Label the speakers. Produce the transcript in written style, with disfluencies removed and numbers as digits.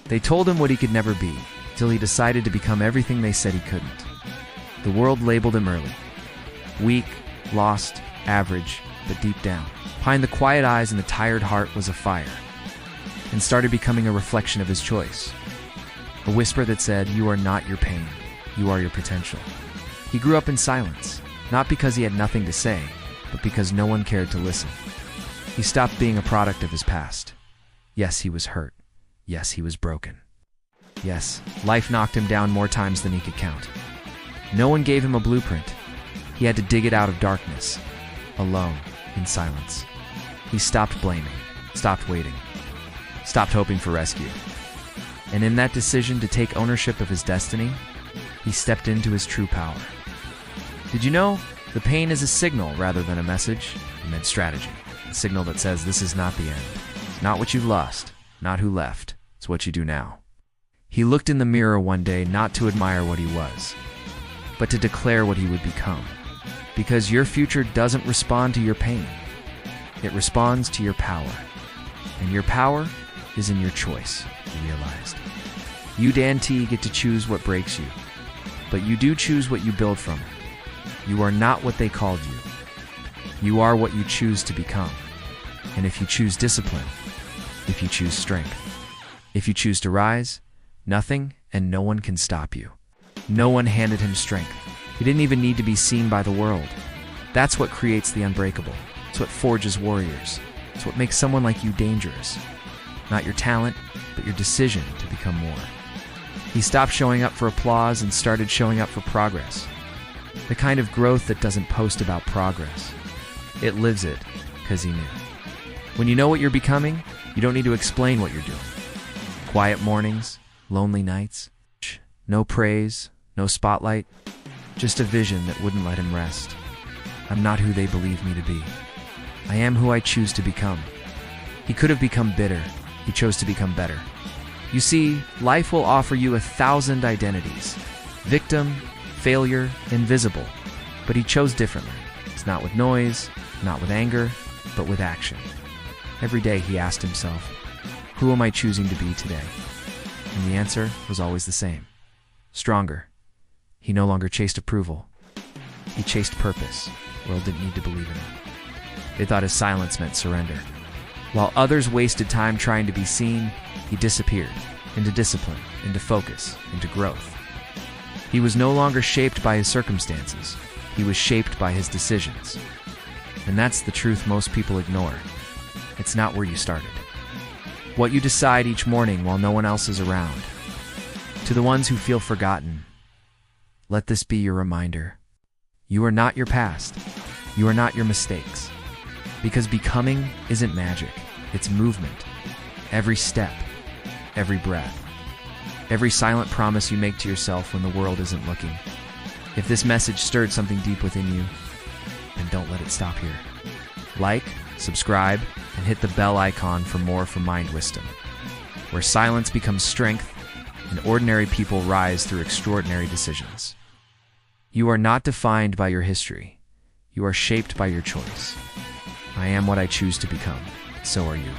Speaker 1: They told him what he could never be, till he decided to become everything they said he couldn't. The world labeled him early. Weak, lost, average, but deep down, behind the quiet eyes and the tired heart was a fire, and started becoming a reflection of his choice. A whisper that said, "You are not your pain, you are your potential." He grew up in silence, not because he had nothing to say, but because no one cared to listen. He stopped being a product of his past. Yes, he was hurt. Yes, he was broken. Yes, life knocked him down more times than he could count. No one gave him a blueprint. He had to dig it out of darkness, alone, in silence. He stopped blaming, stopped waiting, stopped hoping for rescue. And in that decision to take ownership of his destiny, he stepped into his true power. Did you know the pain is a signal rather than a message? It meant strategy, a signal that says this is not the end. It's not what you've lost, not who left, it's what you do now. He looked in the mirror one day not to admire what he was, but to declare what he would become. Because your future doesn't respond to your pain. It responds to your power. And your power is in your choice, he realized. You, Dan T, get to choose what breaks you, but you do choose what you build from it. You are not what they called you. You are what you choose to become. And if you choose discipline, if you choose strength, if you choose to rise, nothing and no one can stop you. No one handed him strength. He didn't even need to be seen by the world. That's what creates the unbreakable. It's what forges warriors. It's what makes someone like you dangerous. Not your talent, but your decision to become more. He stopped showing up for applause and started showing up for progress. The kind of growth that doesn't post about progress. It lives it, because he knew. When you know what you're becoming, you don't need to explain what you're doing. Quiet mornings, lonely nights, no praise, no spotlight, just a vision that wouldn't let him rest. I'm not who they believe me to be. I am who I choose to become. He could have become bitter. He chose to become better. You see, life will offer you 1,000 identities. Victim, failure, invisible. But he chose differently. It's not with noise, not with anger, but with action. Every day he asked himself, who am I choosing to be today? And the answer was always the same. Stronger. He no longer chased approval. He chased purpose. The world didn't need to believe in him. They thought his silence meant surrender. While others wasted time trying to be seen, he disappeared into discipline, into focus, into growth. He was no longer shaped by his circumstances. He was shaped by his decisions. And that's the truth most people ignore. It's not where you started. What you decide each morning while no one else is around. To the ones who feel forgotten, let this be your reminder. You are not your past. You are not your mistakes. Because becoming isn't magic. It's movement. Every step, every breath, every silent promise you make to yourself when the world isn't looking. If this message stirred something deep within you, then don't let it stop here. Like, subscribe, and hit the bell icon for more from Mind Wisdom, where silence becomes strength and ordinary people rise through extraordinary decisions. You are not defined by your history. You are shaped by your choice. I am what I choose to become. So are you.